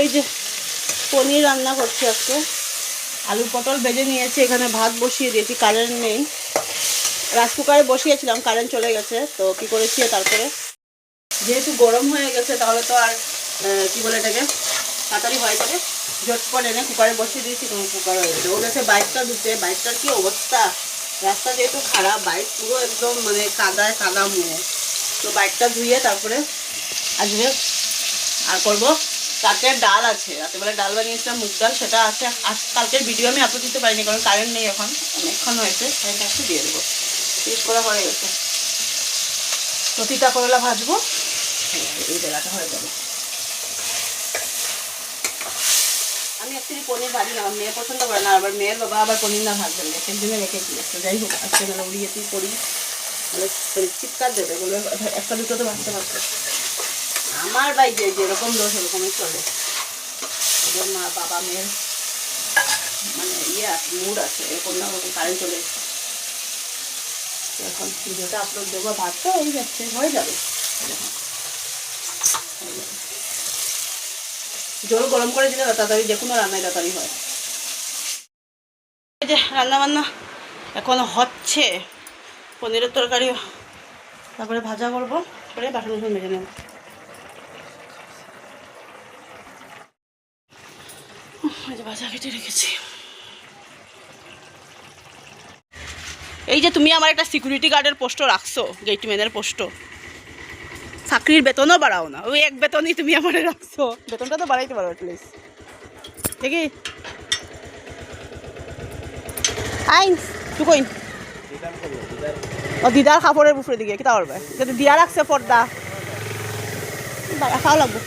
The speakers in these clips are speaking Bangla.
ওই যে পনির রান্না করছি আজকে। আলু পটল ভেজে নিয়েছি, এখানে ভাত বসিয়ে দিয়েছি, কারেন্ট নেই। রাইস কুকারে বসিয়েছিলাম, কারেন্ট চলে গেছে। তো কি করেছি, তারপরে যেহেতু গরম হয়ে গেছে তাহলে তো আর কি বলে এটাকে তাড়াতাড়ি হয়ে যাবে, ঝটপট এনে কুকারে বসিয়ে দিয়েছি। কুকার হয়ে গেছে। ও গেছে বাইকটা ধুতে। বাইকটার কি অবস্থা, রাস্তা যেহেতু খারাপ, বাইক পুরো একদম মানে কাদায় কাদা মুয়ে। তো বাইকটা ধুয়ে তারপরে আসবে। আর করবো রাতের ডাল আছে, রাতেবেলা ডাল বানিয়েছিলাম মুগ ডাল, সেটা আছে। কালকের ভিডিও আমি আপলোড দিতে পারিনি কারণ কারেন্ট নেই, এখন অনেকক্ষণ হয়েছে। কারেন্ট আসতে দিয়ে দেবো, শেষ করা হয়ে গেছে। তো তিতা করলা ভাজবো, এই বেলাটা হয়ে যাবে। আমি অ্যাকচুয়ালি পনির ভাজি না, আমার মেয়ে পছন্দ করে না, আবার মেয়ের বাবা আবার পনির না ভাজবেন, একের দিনে রেখেছি। তো যাই হোক, আজকে যেন উড়িয়েতেই করি, তাহলে চিৎকার দেবে, বলবে একটা দুটো তো ভাজতে পারতো। আমার ভাই যেরকম দোষ ওরকমই চলে। ওদের মা বাবা মেয়ের মানে মুড আছে, এরকম না ওরকম। কারেন্ট চলে এসছে, এখন ভিডিওটা আপলোড দেবো। ভাতটা হয়ে যাচ্ছে, হয়ে যাবে। জল গরম করে দিলে তাড়াতাড়ি, যে কোনো রান্নায় তাড়াতাড়ি হয়। এই যে রান্না বান্না এখন হচ্ছে, পনিরের তরকারি, তারপরে ভাজা করবো, করে বাসন বাসন মেজে নেব। ভাজা কেটে রেখেছি। এই যে তুমি আমার একটা সিকিউরিটি গার্ডের পোস্টও রাখছো, গেটম্যানের পোস্টও, চাকরির বেতনও বাড়াও না, ওই এক বেতনই তুমি আমার রাখছো। বেতনটা তো বাড়াইতে পারো প্লিজ, দেখি। আইন তুকইন ও দিদার কাপড়ের বুফরে দিকে কিতা করবে, যদি দিয়া রাখছে পর্দা খাওয়া লাগবো।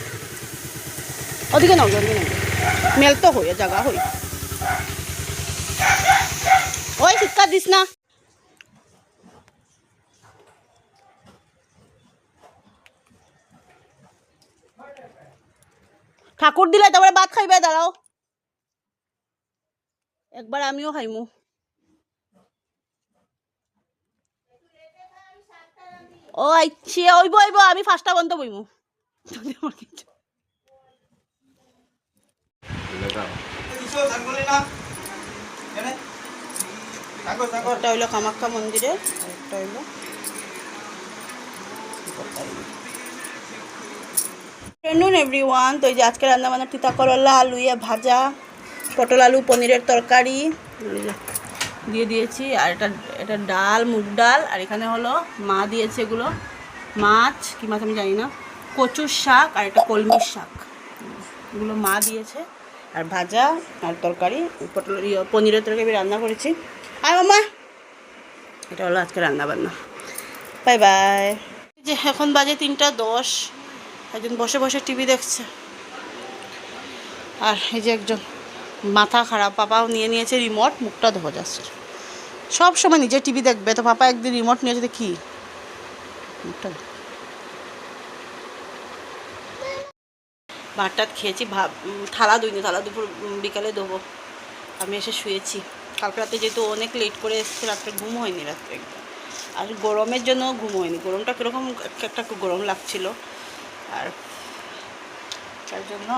ওদিকে নাও, ওদিকে নাও, মেল তো হই জায়গা হই। ওই চিৎকার দিস না। ঠাকুর দিলে তারপরে ভাত খাইবে, দাঁড়াও একবার আমিও খাইমু। ও আইছি, ওইব ওইব, আমি ফার্স্টটা বন্ধ বইমু। একটা হইলো কামাখ্যা মন্দিরে, একটা হইলো আফটারনুন এভরিওয়ান। তো এই যে আজকে রান্নাবান্না তিতা করলা, আলু ভাজা, পটল আলু পনিরের তরকারি দিয়ে দিয়েছি। আর এটা ডাল, মুগ ডাল। আর এখানে হলো মা দিয়েছে এগুলো মাছ, কি মাছ আমি জানি না, কচুর শাক, আর এটা কলমির শাক, এগুলো মা দিয়েছে। আর ভাজা আর তরকারি, পটল পনিরের তরকারি রান্না করেছি। আর মামা, এটা হলো আজকে রান্নাবান্না। Bye bye. যে এখন বাজে 3:10, একজন বসে বসে টিভি দেখছে। আর এই যে একজন মাথা খারাপ, পাপাও নিয়ে নিয়েছে রিমোট, মুখটা ধোয়া যাচ্ছে। সব সময় নিজে টিভি দেখবে, তো পাপা একদিন রিমোট নিয়ে যেতে কি মুখটা। ভাতটা খেয়েছি, থালা দুইনি, থালা দুপুর বিকালে দেবো। আমি এসে শুয়েছি। কালকে রাতে যেহেতু অনেক লেট করে এসেছি, রাত্রে ঘুম হয়নি রাত্রে একদম। আর গরমের জন্য ঘুম হয়নি, গরমটা কীরকম একটা গরম লাগছিল, আর তার জন্য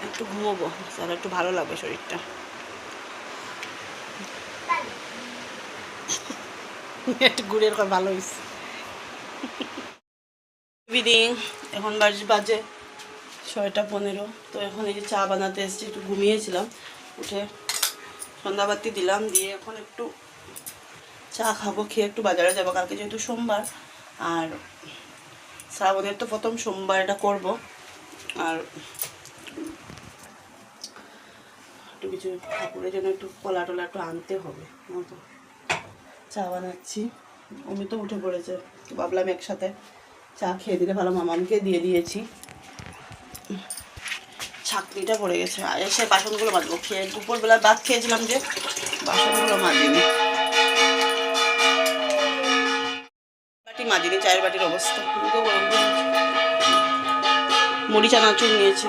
একটু ঘুমোবো, তাহলে একটু ভালো লাগবে শরীরটা। একটু ঘুরের কর ভালো হয়েছে। ইভিনিং, এখন বাজে 6:15। তো এখন এই যে চা বানাতে এসেছি, একটু ঘুমিয়েছিলাম, উঠে সন্ধ্যাবাতি দিলাম, দিয়ে এখন একটু চা খাবো, খেয়ে একটু বাজারে যাবো। কালকে যেহেতু সোমবার, আর শ্রাবণের তো প্রথম সোমবার, এটা করবো। আর একটু কিছু ঠাকুরের জন্য একটু কলা টলা একটু আনতে হবে। মতো চা বানাচ্ছি, অমি তো উঠে পড়েছে, ভাবলাম একসাথে চা খেয়ে দিলে ভালো। মামাকে দিয়ে দিয়েছি, ছাকনিটা পড়ে গেছে। আর এসে বাসনগুলো মাজবো, খেয়ে দুপুরবেলা ভাত খেয়েছিলাম যে, বাসনগুলো মাজিনি, বাটি মাজিনি, চায়ের বাটির অবস্থা। মুড়ি চানাচুর নিয়েছি।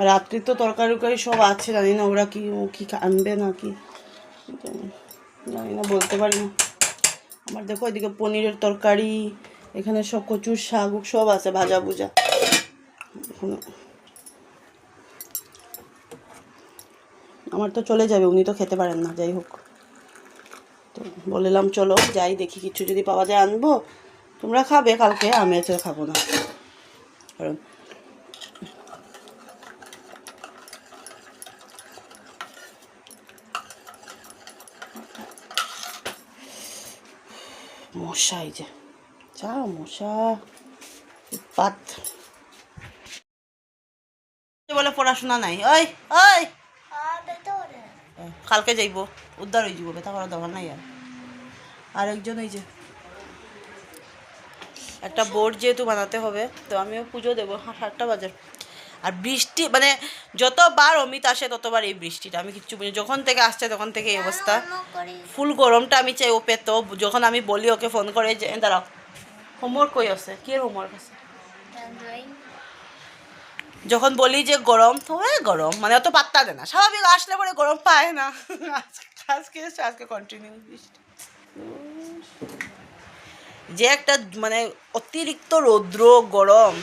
রাত্রি তো তরকারি সব আছে, জানি না ওরা কি আনবে না কি। জানি না, বলতে পারি না। আমার দেখো এদিকে পনিরের তরকারি, এখানে সব কচুর শাক সব আছে ভাজা ভুজা। আমার তো চলে যাবে, উনি তো খেতে পারেন না। যাই হোক, তো বললাম চলো যাই, দেখি কিছু যদি পাওয়া যায় আনবো। তোমরা খাবে কালকে, আমি আজকে খাবো না, কারণ মশা, এই যে যা মশা উৎপাত। বলে পড়াশোনা নাই, ওই ওই কালকে যাইব, উদ্ধার হয়ে যাব, ব্যথা করার দরকার নাই। আর একজন এই যে একটা বোর্ড যেহেতু বানাতে হবে, তো আমিও পুজো দেবো 7টা বাজে। আর বৃষ্টি মানে যতবার অমিত আসে ততবার এই বৃষ্টিটা, আমি কিচ্ছু বুঝি, যখন থেকে আসছে তখন থেকে এই অবস্থা। ফুল গরমটা আমি চাই ও পেত, যখন আমি বলি ওকে ফোন করে যে দাঁড়াও হোমওয়ার্ক কই আছে, কি হোমওয়ার্ক আছে, যখন বলি যে গরম তো গরম মানে অত পাত্তা দেয় না, স্বাভাবিক আসলে পরে গরম পায় না। আজকে কন্টিনিউ বৃষ্টি, যে একটা মানে অতিরিক্ত রৌদ্র গরম।